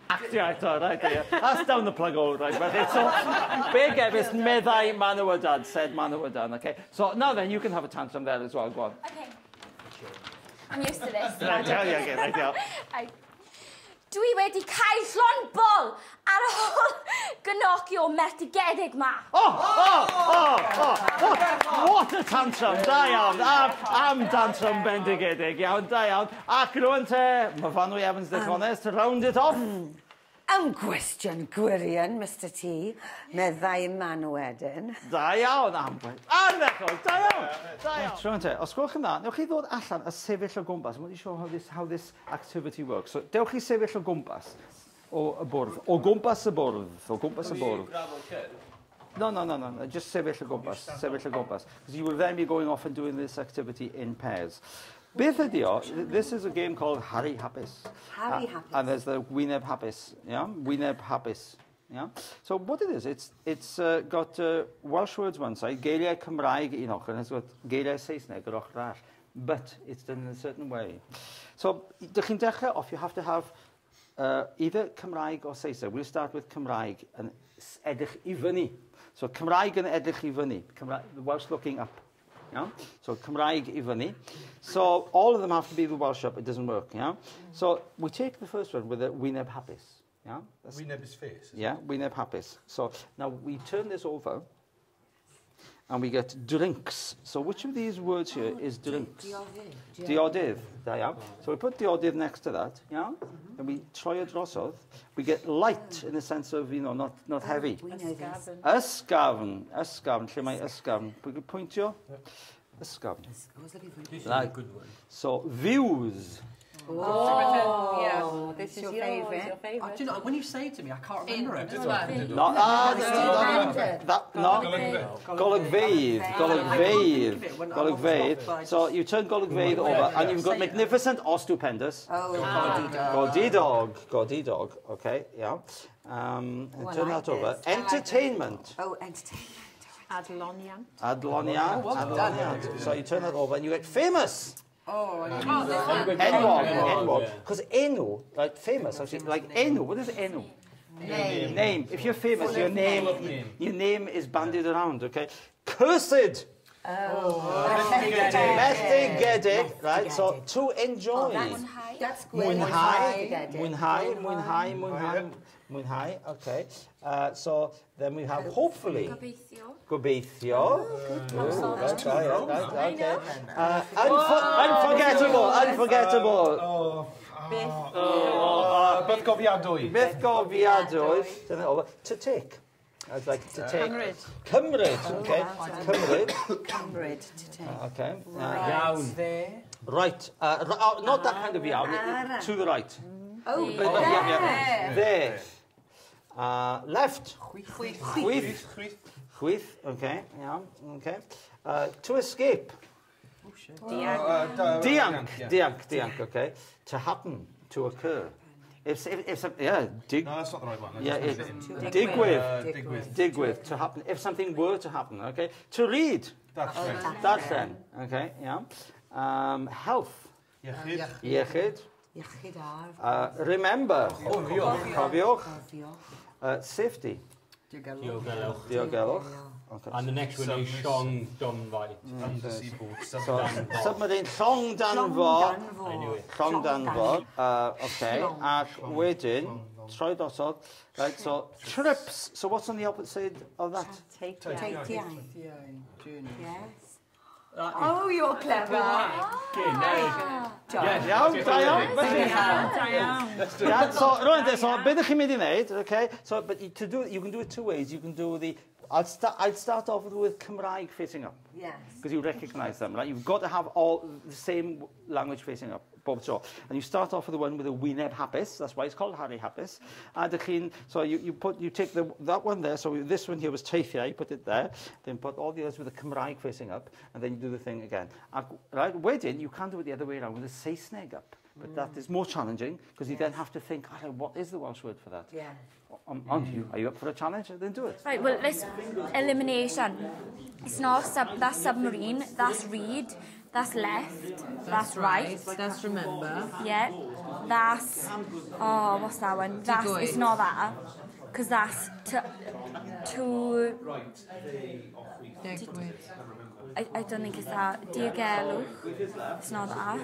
Right there. That's down the plug all right. But it's so big gebys meddai Manawydan, said Manawydan. Okay. So now then you can have a tantrum there as well. Go on. Okay. I'm used to this. Right. Dwi wedi cael llon bol ar y hol gynocio metigedig ma. What a tantrum, da iawn. Am tantrum bendigedig, iawn, da iawn. Ac rwan te, Myfanwy Evans Dechonis, to round it off. Am gwestiwn gwirion, Mr T, meddai Manwydyn. Da iawn, am gwestiwn. Ardderchol, da iawn. Rwan te, os gwelwch yn dda, newch chi ddod allan a sefyll o gwmpas. I'm not really sure how this activity works. So, dewch chi sefyll o gwmpas o y bwrdd. O gwmpas y bwrdd. No. Just sefyll o gwmpas. Because you will then be going off and doing this activity in pairs. Beth ydi o, this is a game called Harry Hapus. Harry Hapus. And there's the Wyneb Hapus. Yeah? Wyneb Hapus. Yeah? So what it is, it's got Welsh words one side, geiriau Cymraeg un ochr, and it's got geiriau Saesneg yr ochr arall. But it's done in a certain way. So, dych chi'n dechrau off, you have to have either Cymraeg or Saesneg. We'll start with Cymraeg and edrych I fyny. So Cymraeg and edrych I fyny. The Welsh looking up. Yeah? So Cymraeg I fyny. So all of them have to be the Welsh up. It doesn't work. Yeah? So we take the first one with the Wyneb Hapus. Yeah? Wyneb is face. Yeah, Wyneb Hapus. So now we turn this over and we get drinks. So which of these words here is drinks? Diodydd. Yeah. So we put diodydd next to that. Yeah? And we troi y drosodd. We get light in the sense of, you know, not heavy. Ysgafn. Lle mae ysgafn? Pwy gyda pwyntio? Ysgafn. So, views. Oh, this is your yours, favourite. your favourite. Do you know, when you say it to me, I can't remember it. Golygfeydd. So you turn golygfeydd over and you've got magnificent or stupendous. Godidog. Okay, yeah. And turn that over. Entertainment. Oh, entertainment. Adloniant. So you turn that over and you get famous. Enwog. Because enw, like famous, actually, like enw. What is enw? Name. If you're famous, your name is bandied around, okay? Cursed. Methigedig, right? So to enjoy. That's Mwynhau, okay. So then we have hopefully. Gobeithio. Okay. Unforgettable. Byth gofiadwy. Turn it over. To take. I'd like to take. Cymryd. Okay. Cymryd to take. Okay. Iawn. Right. Not that kind of iawn. To the right. Oh, there. Left. Chwith. Chwyth, okay, yeah, okay. To escape. Dianc, okay. To happen, to occur. If dig. No, that's not the right one. Yeah, digwydd, to happen. If something were to happen, okay. To read. Darllen, okay, yeah. Health. Iechyd. Remember. Cofiwch. Safety. Diogelwch. Okay. And the next one is Siong Donfai. Undersea boat. Submarine, llong danfo. Llong danfo. Okay, ac wedyn, troi dosod. Right, so trips. So what's on the opposite side of that? Take the eye. Yes. Oh, you're clever. Iawn, da iawn. Yeah, so, right, so, beth ydych chi'n mynd I wneud, okay? So, but to do it, you can do it two ways. You can do the, I'd start off with Cymraeg facing up. Yes. Because you recognise them, right? You've got to have all the same language facing up, bob tro. And you start off with the one with a wyneb hapus. That's why it's called Harry Hapus. And so you take that one there. So this one here was teithiau. You put it there. Then put all the others with the Cymraeg facing up, and then you do the thing again. Right? Wedyn, you can do it the other way around with the Saesneg up. But that is more challenging because you then have to think, what is the Welsh word for that? Yeah. Are you up for a challenge? Then do it. Right, well, this elimination. It's not that's submarine, that's read, that's left, that's right. That's remember. Yeah, that's, what's that one? That's, it's not that, because that's to I don't think it's that. Diogelwch, it's not that.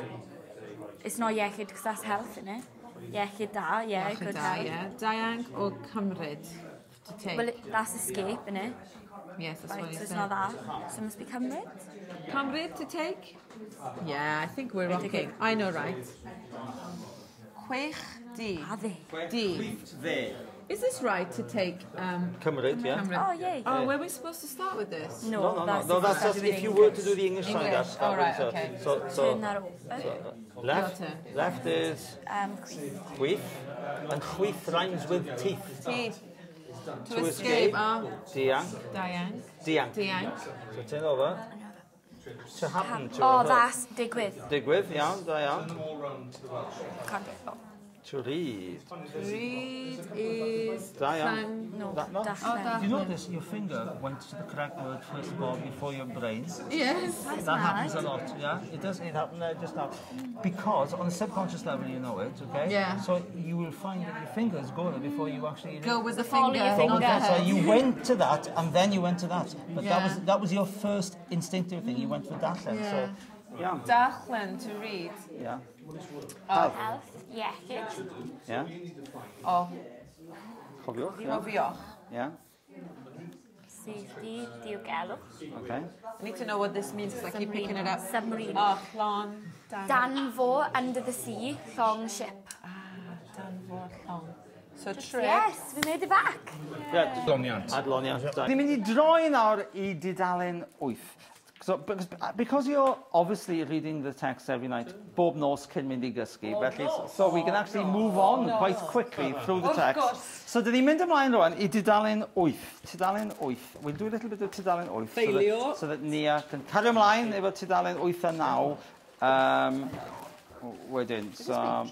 It's not iechyd, because that's health, isn't it? Iechyd da, yeah, good health. Yeah. Dianc or cymryd to take. Well, that's escape, isn't it? Yes, that's Right, what he so it's said. not that. So it must be cymryd. Cymryd to take? Yeah, I think we're rocking. I know, right? Chwech D. D. Is this right to take Cymryd, yeah. Oh, yeah. Oh, were we supposed to start with this? No, that's just if you were to do the English side. That's All right, okay. So Turn that over. left is chwyth, and chwyth rhymes with teeth. Teeth. To escape, dianc. Dianc. So turn over. To happen. That's digwydd. Digwydd, iawn, da iawn. Can't do it. To read. Read is... Da iawn. Darllen. Do you notice your finger went to the correct word first of all before your brain? Yes. That happens a lot, yeah? It happened there just now. Because on a subconscious level you know it, okay? Yeah. So you will find that your fingers go there before you actually... Go with the Follow finger. your finger. So you went to that and then you went to that. But Yeah. that was your first instinctive thing. You went for darllen. Yeah. So, yeah. Darllen to read. Yeah. Health. Iechyd. Yeah. Oh. Cofiwch, yeah. Cofiwch. Yeah. Safety. Diogelwch. Okay. I need to know what this means because I keep picking it up. Submarine. Oh, clon. Danfo, under the sea, llong ship. Danfo, clon. So trip. Yes, we made it back. Yeah. Adloniant. Ni'n mynd I droi nawr I dudalen 8. So, because you're obviously reading the text every night, bob nos cyn mynd I gysgu, felly, so we can actually move on quite quickly through the text. So, dyn ni'n mynd ymlaen rwan I dudalen 8. Tudalen 8. We'll do a little bit of tudalen 8. Ffeithiol. So that Nia can carry ymlaen efo tudalen 8 a 9. Wedyn, so...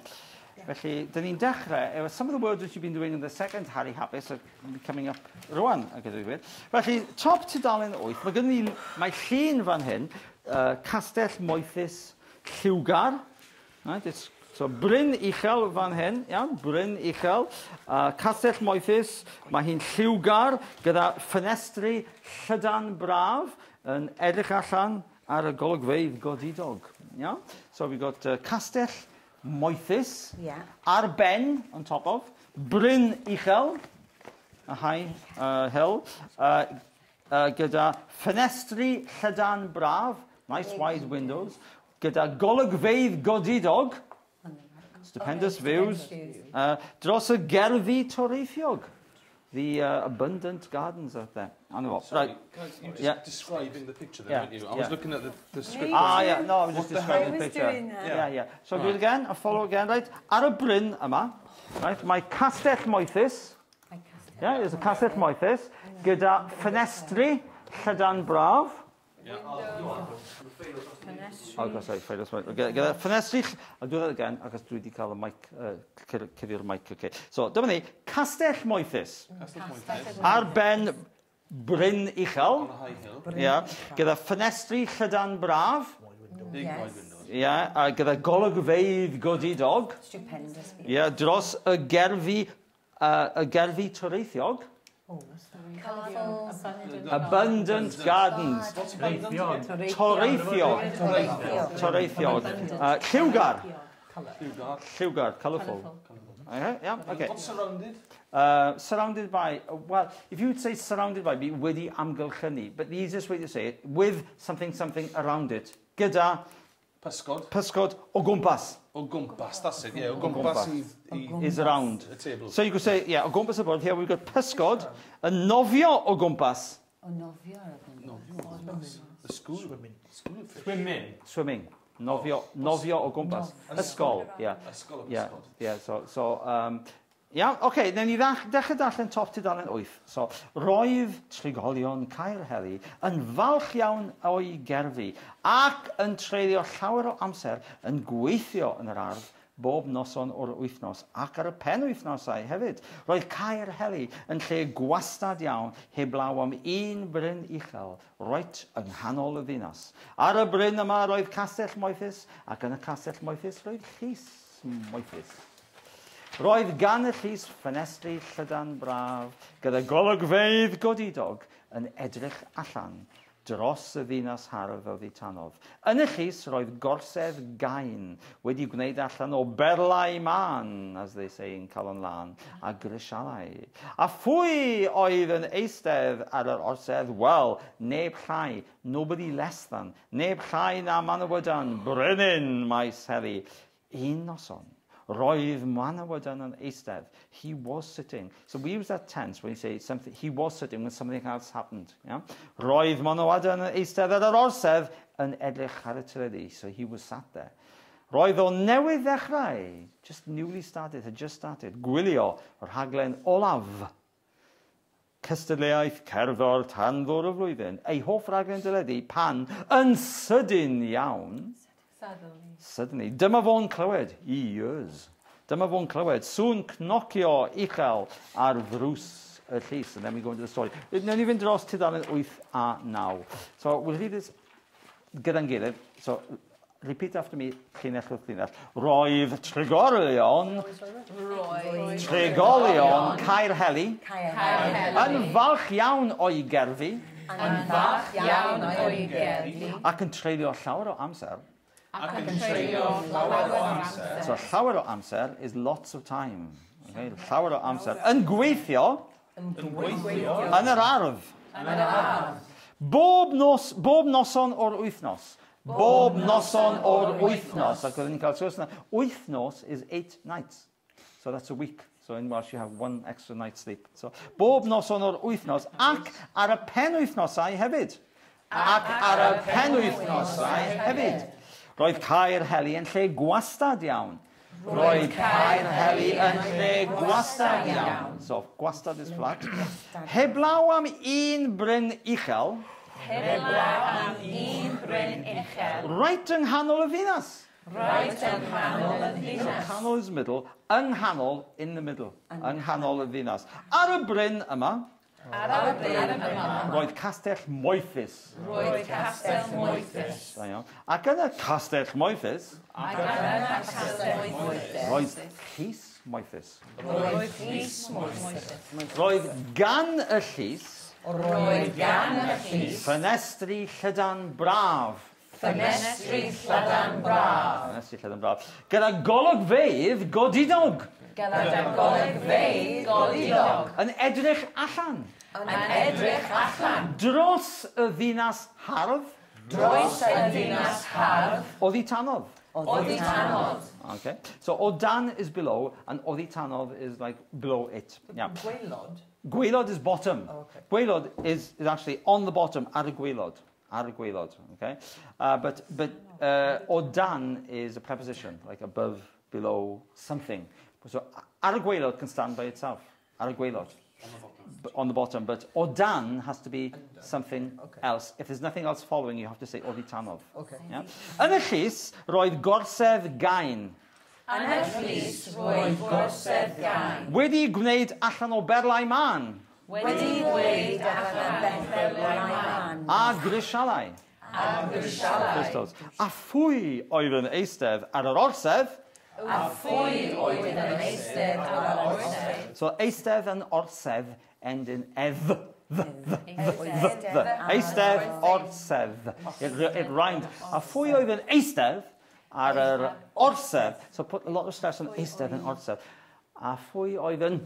Felly, dyn ni'n dechrau, some of the words which you've been doing in the second Harry Hapus are coming up rwan, a gyda'i gwir. Felly, top tudalen 8, mae gen i, mae llun fan hyn, Castell Moethus Lliwgar. Right, so, Bryn Uchel fan hyn, iawn, Bryn Uchel. Castell Moethus, mae hi'n lliwgar gyda ffenestri llydan braf yn edrych allan ar y golygfeydd godidog. Yeah? So, we've got Castell Moethus, ar ben, on top of, Bryn Uchel, a high hill, gyda ffenestri llydan braf, nice wide windows, gyda golygfeydd godidog, stupendous views, dros y gerddi toreithiog, the abundant gardens out there. Right. You just describing the picture there, weren't you? I was looking at the script. No, I was just describing the picture. Yeah. So do it again, and follow again, right? Ar y bryn yma, right, mae Castell Moethus. Yeah, there's a Castell Moethus. gyda ffenestri llydan braf. Gyda ffenestri, I'll do that again, achos dwi wedi cael y mic, cyfio'r mic, okay. So, dyma ni, castell moethus. Ar ben bryn uchel. Gyda ffenestri llydan braf. A gyda golygfeydd godidog. Dros y gerfi toreithiog. Abundant gardens. Toreithiog. Lliwgar, colourful. Okay. Not surrounded. Surrounded by, well, if you would say surrounded by, be wedi amgylchynu, but the easiest way to say it, with something around it. Gyda pysgod o gwmpas. O gwmpas, that's it, yeah. O gwmpas is around. A table. So you could say, yeah, o gwmpas y bwrdd. Here we've got pysgod, a nofio o gwmpas. O nofio o gwmpas. The school. Swimming. Nofio o gwmpas. Ysgol, yeah. Ysgol o pysgod. Yeah, so okay, then ni dechrau darllen top tudalen 8. So, roedd trigolion Caerheli yn falch iawn o'i gerfi ac yn treulio llawer o amser yn gweithio yn yr ardd bob noson o'r wythnos ac ar y penwythnosau hefyd. Roedd Caerheli yn lle gwastad iawn heblaw am un bryn uchel roet yng nghanol y ddinas. Ar y bryn yma roedd castell moethus ac yn y castell moethus roedd llys moethus. Roedd gan y llys ffenestri llydan braf gyda golygfeydd godidog yn edrych allan dros y ddinas hardd oddi tanodd. Yn y llys roedd gorsedd gain wedi gwneud allan o berlau man, as they say in Calon Lan, a grisialau. A phwy oedd yn eistedd ar yr orsedd? Wel, neb llai, nobody less than, neb llai na Manawydan, brenin maes heddi. Un noson. Roedd Manawydan yn eistedd. He was sitting. So we use that tense when you say something. He was sitting when something else happened. Yeah? Roedd Manawydan yn eistedd ar yr orsedd yn edrych ar y teledu. So he was sat there. Roedd o newydd ddechrau, just newly started, had just started, gwylio o'r rhaglen olaf. Cystadleuaeth cerddor tanddwr y flwyddyn. Ei hoff raglen deledu pan yn sydyn iawn. Suddenly. Dyma fo'n clywed. Ears. Dyma fo'n clywed. Sŵn cnocio uchel ar ddrws y llys. And then we go into the story. Now ni fynd dros tudalen 8 a 9. So we'll read this gyda'n gilydd. So repeat after me. Llinell wrth llinell. Roedd trigolion Caerheli yn falch iawn o'i gerfi ac yn treulio llawer o amser. So llawer o amser is lots of time. Okay? Llawer o amser. Yn gweithio yn yr ardd. Bob noson o'r wythnos. Bob noson o'r wythnos. Ac oedden ni'n cael sgwrs yna. Wythnos is 8 nights. So that's a week. So in Welsh you have 1 extra night's sleep. So bob noson o'r wythnos. Ac ar y penwythnosau hefyd. Roedd Caerheli yn lle gwastad iawn. So, gwastad is flat. Heblaw am un bryn uchel. Right yng nghanol y ddinas. So, canol is middle. Yng nghanol, in the middle. Yng nghanol y ddinas. Ar y bryn yma. Roedd castell moethus. Ac yn y castell moethus, roedd llys moethus. Roedd gan y llys ffenestri llydan braf. Gyda golygfeydd godidog. Yn edrych allan. Dros y ddinas hardd. Oddi tanodd. Okay. So odan is below and oddi tanodd is like below it. Yeah. Gwaelod is bottom. Gwaelod is actually on the bottom ar y gwaelod. Okay. But odan is a preposition, like above, below, something. So ar y gwaelod can stand by itself. Ar y gwaelod. on the bottom, but o dan has to be something else. If there's nothing else following, you have to say oddi tanodd. Okay. Yeah? Yn y llys, roedd gorsedd gain. Yn y llys roedd gorsedd gain. Wedi gwneud allan o berlau man. Wedi gwneud allan o berlau man. A grisialau. A grisialau. Christos. A phwy oedd yn eistedd ar yr orsedd. A phwy oedd yn eistedd ar yr orsedd. So eistedd yn orsedd end in edd. Eistedd orsedd. It rhymed. A phwy oedd yn eistedd ar yr orsedd. So put a lot of stress on eistedd yn orsedd. A phwy oedd yn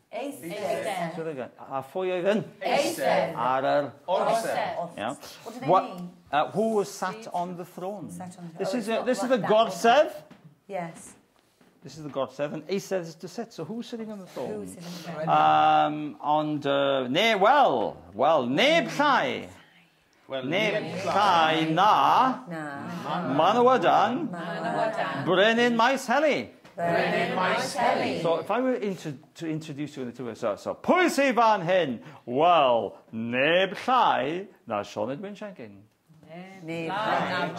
Eistedd. A phwy oedd yn Eistedd. ar yr Orsedd. yeah. What do they mean? Who was sat on the throne? This is Oh, the gorsedd. Yes. This is the gorsedd, and eistedd is to sit. So who's sitting on the throne? Who's sitting on the throne? Ond neb llai. Neb llai na Manawydan Brenin Maes Heli. Brenin Maes Heli. So if I were to introduce you in the two ways, so pwy sy'n fan hyn? Wel, neb llai na Sioned Wynshenkin. Neb llai.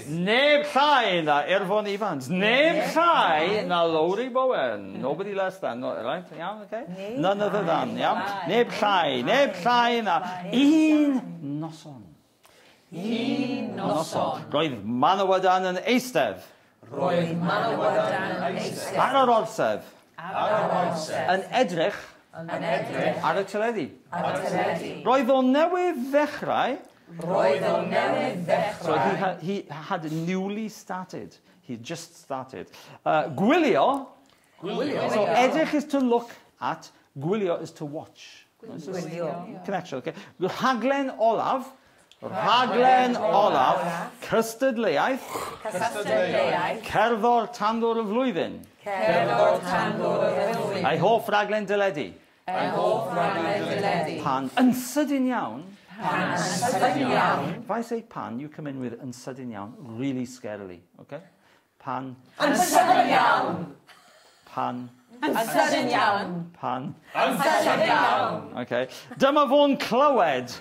Neb llai na Irfon Evans. Neb llai na Lowry Bowen. Nobody less than, right? Yeah, okay? None other than, yeah? Neb llai na un noson. Un noson. Roedd Manawydan yn eistedd. Roedd Manawydan yn eistedd. Ar yr orsedd. Yn edrych. Ar y teledu. Roedd o newydd ddechrau. Roedd o newydd ddechrau. So he had newly started. He just started. Gwylio. So edrych is to look at. Gwylio is to watch. Gwylio. Connection, okay? Raglen olaf. Raglen olaf. Cystadleuaeth. Cerddor tandwr y flwyddyn. Cerddor tandwr y flwyddyn. Ei hoff raglen deledu. Ei hoff raglen deledu. Pan yn sydyn iawn. Pan yn sydyn iawn. If I say pan, you come in with yn sydyn iawn, really scarily, okay? Pan. Yn sydyn iawn. Pan. Yn sydyn iawn. Pan. Yn sydyn iawn. Okay. Dyma fo'n clywed.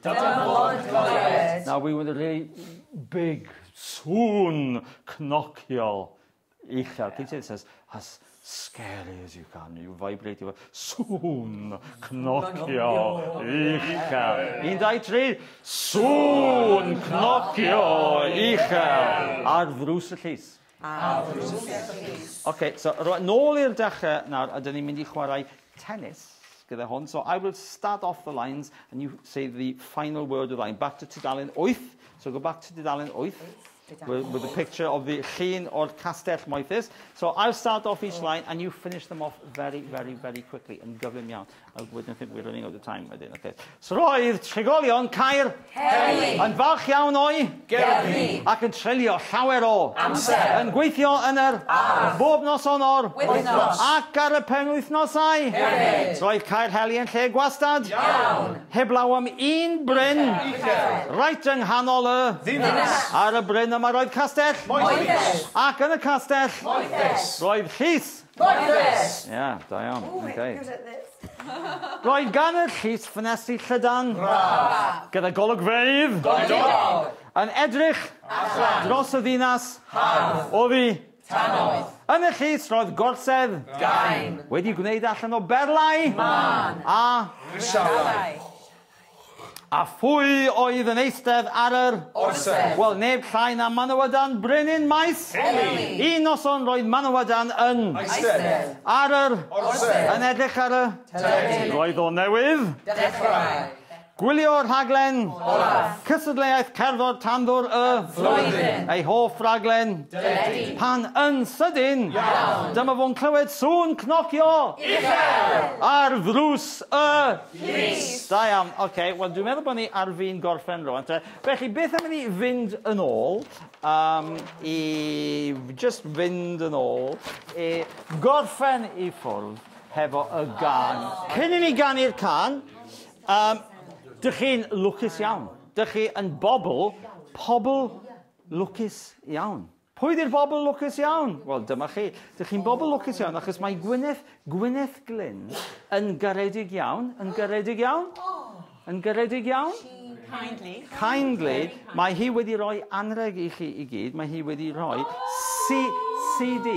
Dyma fo'n clywed. Now we want a really big, sŵn cnociol uchel. Can you say it says, as scary as you can. You vibrate your sŵn cnocio uchel. 1, 2, 3. Sŵn cnocio uchel. Ar ddrws y llys. Okay, so nôl i'r dechrau nawr, a dyn ni'n mynd I chwarae tennis gyda hwn. So I will start off the lines and you say the final word of the line. Back to tudalen 8. So go back to tudalen 8 with the picture of the llun o'r castell moethus. So I'll start off each line and you finish them off very, very, very quickly and gyflym iawn. I wouldn't think we're running out of time. Okay. So roedd trigolion Caer Heli. Yn falch iawn o'i Gerddi. ac yn treulio llawer o Amser. Yn gweithio yn yr bob noson o'r Wythnos. ac ar y penwythnosau. Hefyd. Roedd Caer Heli yn lle gwastad. Iawn. Heblaw am un bryn. Reit yng nghanol y Ddinas. Ar y bryn yma roedd castell. Moethus. Ac yn y castell. Moethus. Roedd llys. Moethus. Yeah, da iawn. Okay. Roedd gan y llys ffenestri llydan. Gyda golygfeydd. Golygfeydd. Yn edrych dros y ddinas. Oddi. Tanoedd. Yn y llys roedd gorsedd. Gain. Wedi gwneud allan o berlau. Man. A Grisialau. A phwy oedd yn eistedd ar yr Orsedd. Wel, neb llai na Manawydan Brenin Maes Heli. Un noson roedd Manawydan yn Eistedd. ar yr Orsedd. Yn edrych ar y Teledu. Roedd o newydd Dechrau. Gwylio'r rhaglen Olaf. Cystadleuaeth cerddor tandwr y Flwyddyn. Ei hoff raglen Deledu. Pan yn sydyn Dyma fo'n clywed sŵn cnocio Uchel. Ar ddrws y Llys. Da iawn, okay. Wel, dwi'n meddwl bod ni ar fi'n gorffen rwan. Felly, beth am ni fynd yn ôl, I just fynd yn ôl, I gorffen I ffwrdd hefo y gan. Cyn I ni ganu'r can, dych chi'n lwcus iawn. Dych chi yn pobl lwcus iawn. Pwy di'r bobl lwcus iawn? Wel, dyma chi. Dych chi'n bobl lwcus iawn, achos mae Gwyneth Glyn yn garedig iawn. Yn garedig iawn? Yn garedig iawn? Kindly. Mae hi wedi rhoi anreg i chi i gyd. Mae hi wedi rhoi CD,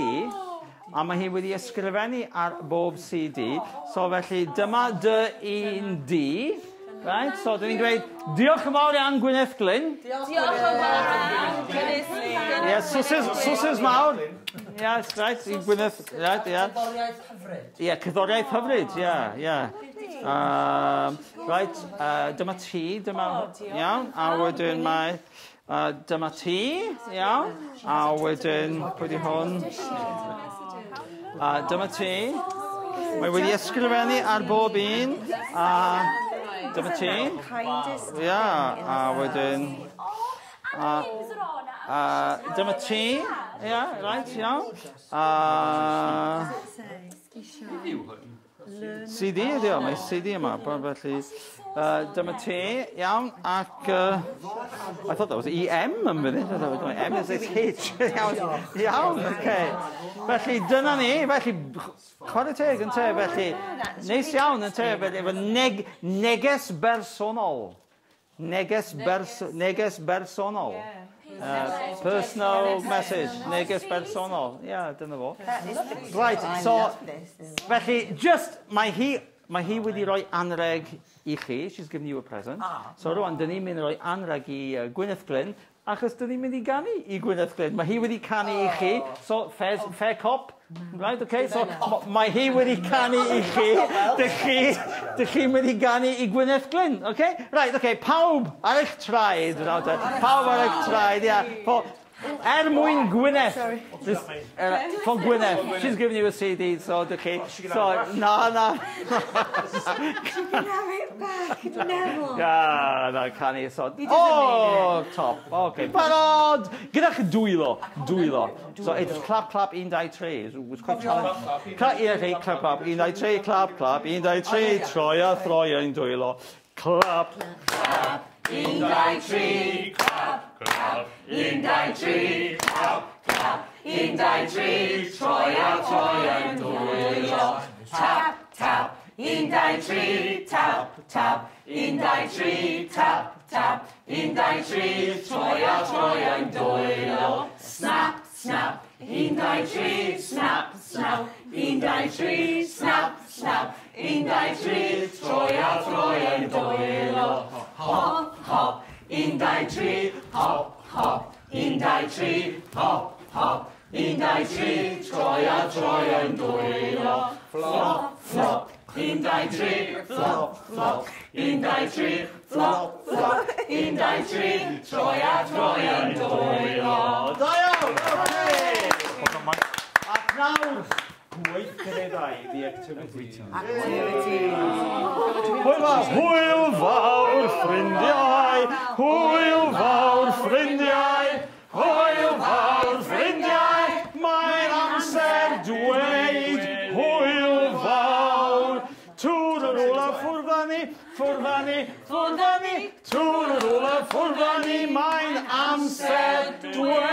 a mae hi wedi ysgrifennu ar bob CD. So felly, dyma dy un D. Right, so dyn ni'n dweud, diolch yn fawr iawn Gwyneth Glyn. Diolch yn fawr iawn Gwyneth Glyn. Ie, swsys mawr. Ie, right, i Gwyneth, right, ie. Cyddoriaeth hyfryd. Ie, cyddoriaeth hyfryd, ie. Right, dyma ti, iawn, a wedyn mae, dyma ti, iawn, a wedyn, pwy di hwn? Dyma ti. Mae wedi ysgrifennu ar bob un, dyma ti. Ia, a wedyn... dyma ti. Ia, right, iawn. CD ydi o, mae CD yma. Felly, dyma ti, iawn, ac... I thought that was EM yn fyny. M is its H. Iawn, okay. Felly, dyna ni. Felly, chwarae teg yn te. Felly, neis iawn yn te. Felly, efo neges bersonol. Neges bersonol. Personal message. Neges bersonol. Yeah, dyna fo. Right, so, felly, just, mae hi wedi rhoi anreg i chi. She's given you a present. So rwan, dyn ni'n mynd rhoi anreg i Gwyneth Glyn, achos dyn ni'n mynd i ganu i Gwyneth Glyn. Mae hi wedi canu i chi, so fair cop. Right, okay, so mae hi wedi canu i chi, dych chi'n mynd i ganu i Gwyneth Glyn, okay? Right, okay, pawb ar eich traed, pawb ar eich traed, yeah. Mwyn Gwyneth. From Gwyneth. She's giving you a CD, so okay. So, no. She can have it back, never. Yeah, no, can he? So, oh, top. Okay. Barod! Gyda'ch dwylo. So, it's clap, 1, 2, 3. It's quite challenging. Clap, 1, 2, 3, clap, 1, 2, 3, troia, dwylo. Clap. 1, 2, 3, clap. 1, 2, 3, clap. 1, 2, 3, troia, dwylo. Tap. 1, 2, 3, tap. 1, 2, 3, tap. 1, 2, 3, troia, dwylo. Snap. 1, 2, 3, snap. 1, 2, 3, snap. 1, 2, 3, troia, dwylo. Hop. 1, 2, 3, hop. 1, 2, 3, hop. 1, 2, 3, troia, dwylo. Flop. 1, 2, 3, flop. 1, 2, 3, flop. 1, 2, 3, troia, dwylo. Da iawn! Ac nawr, gweithgareddau, the activity. Hwyl fawr ffrindiau, mae'n amser dweud hwyl fawr. Twrwrwla ffwrddani, twrwrwla ffwrddani, mae'n amser dweud